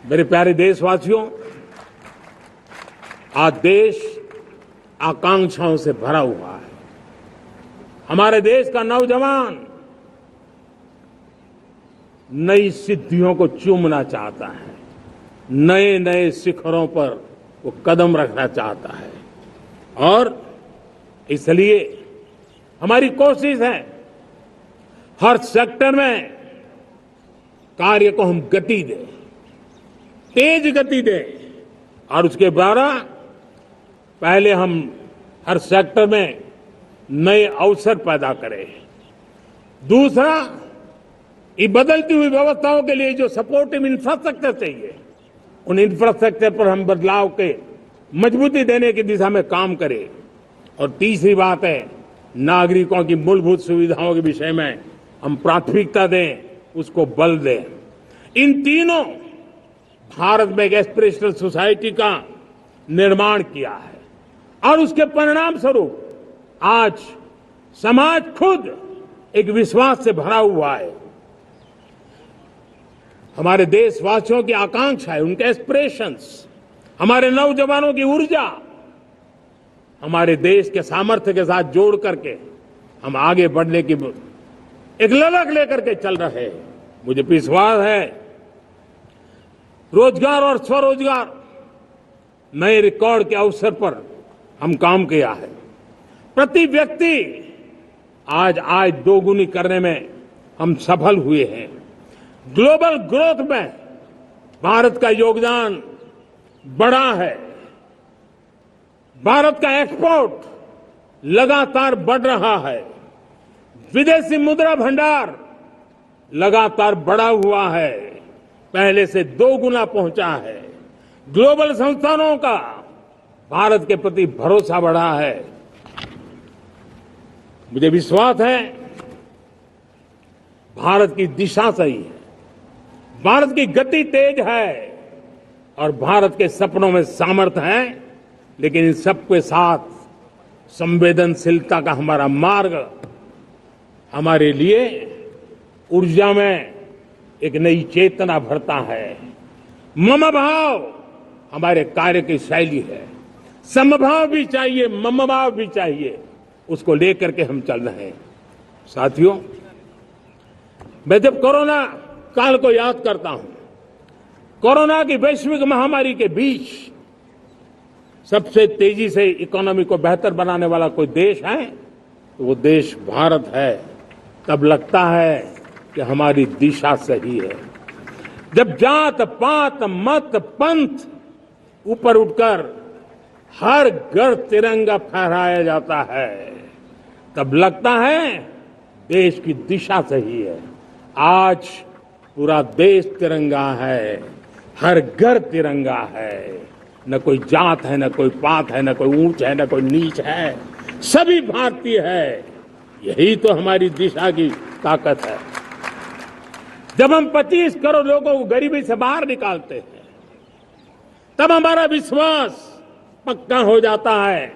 मेरे प्यारे देशवासियों, आज देश आकांक्षाओं से भरा हुआ है। हमारे देश का नौजवान नई सिद्धियों को चूमना चाहता है, नए नए शिखरों पर वो कदम रखना चाहता है और इसलिए हमारी कोशिश है हर सेक्टर में कार्य को हम गति दें, तेज गति दें और उसके द्वारा पहले हम हर सेक्टर में नए अवसर पैदा करें। दूसरा, ये बदलती हुई व्यवस्थाओं के लिए जो सपोर्टिव इंफ्रास्ट्रक्चर चाहिए, उन इंफ्रास्ट्रक्चर पर हम बदलाव के मजबूती देने की दिशा में काम करें। और तीसरी बात है, नागरिकों की मूलभूत सुविधाओं के विषय में हम प्राथमिकता दें, उसको बल दें। इन तीनों भारत में एक एस्पिरेशनल सोसाइटी का निर्माण किया है और उसके परिणाम स्वरूप आज समाज खुद एक विश्वास से भरा हुआ है। हमारे देशवासियों की आकांक्षा है, उनके एस्पिरेशंस, हमारे नौजवानों की ऊर्जा हमारे देश के सामर्थ्य के साथ जोड़ करके हम आगे बढ़ने की एक ललक लेकर के चल रहे हैं। मुझे विश्वास है रोजगार और स्वरोजगार नए रिकॉर्ड के अवसर पर हम काम किया है। प्रति व्यक्ति आज आय दोगुनी करने में हम सफल हुए हैं। ग्लोबल ग्रोथ में भारत का योगदान बड़ा है। भारत का एक्सपोर्ट लगातार बढ़ रहा है। विदेशी मुद्रा भंडार लगातार बढ़ा हुआ है, पहले से 2 गुना पहुंचा है। ग्लोबल संस्थानों का भारत के प्रति भरोसा बढ़ा है। मुझे विश्वास है भारत की दिशा सही है, भारत की गति तेज है और भारत के सपनों में सामर्थ्य है, लेकिन इन सबके साथ संवेदनशीलता का हमारा मार्ग हमारे लिए ऊर्जा में एक नई चेतना भरता है। मम भाव हमारे कार्य की शैली है। समभाव भी चाहिए, मम भाव भी चाहिए, उसको लेकर के हम चल रहे हैं। साथियों, मैं जब कोरोना काल को याद करता हूं, कोरोना की वैश्विक महामारी के बीच सबसे तेजी से इकोनॉमी को बेहतर बनाने वाला कोई देश है तो वो देश भारत है। तब लगता है कि हमारी दिशा सही है। जब जात पात मत पंथ ऊपर उठकर हर घर तिरंगा फहराया जाता है, तब लगता है देश की दिशा सही है। आज पूरा देश तिरंगा है, हर घर तिरंगा है। न कोई जात है, न कोई पात है, न कोई ऊंच है, न कोई नीच है, सभी भारतीय है। यही तो हमारी दिशा की ताकत है। जब हम 25 करोड़ लोगों को गरीबी से बाहर निकालते हैं, तब हमारा विश्वास पक्का हो जाता है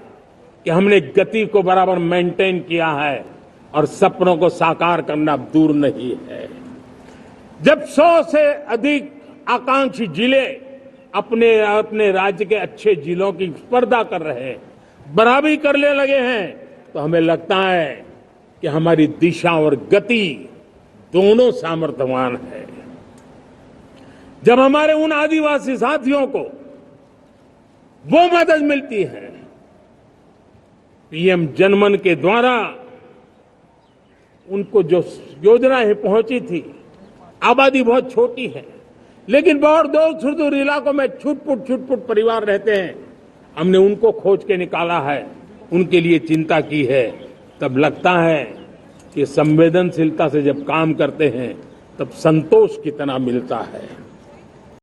कि हमने गति को बराबर मेंटेन किया है और सपनों को साकार करना दूर नहीं है। जब 100 से अधिक आकांक्षी जिले अपने अपने राज्य के अच्छे जिलों की स्पर्धा कर रहे हैं, बराबरी करने लगे हैं, तो हमें लगता है कि हमारी दिशा और गति दोनों सामर्थ्यवान है। जब हमारे उन आदिवासी साथियों को वो मदद मिलती है, पीएम जनमन के द्वारा उनको जो योजनाएं पहुंची थी, आबादी बहुत छोटी है लेकिन बहुत दूर सुदूर इलाकों में छुटपुट परिवार रहते हैं, हमने उनको खोज के निकाला है, उनके लिए चिंता की है। तब लगता है कि संवेदनशीलता से जब काम करते हैं तब संतोष कितना मिलता है।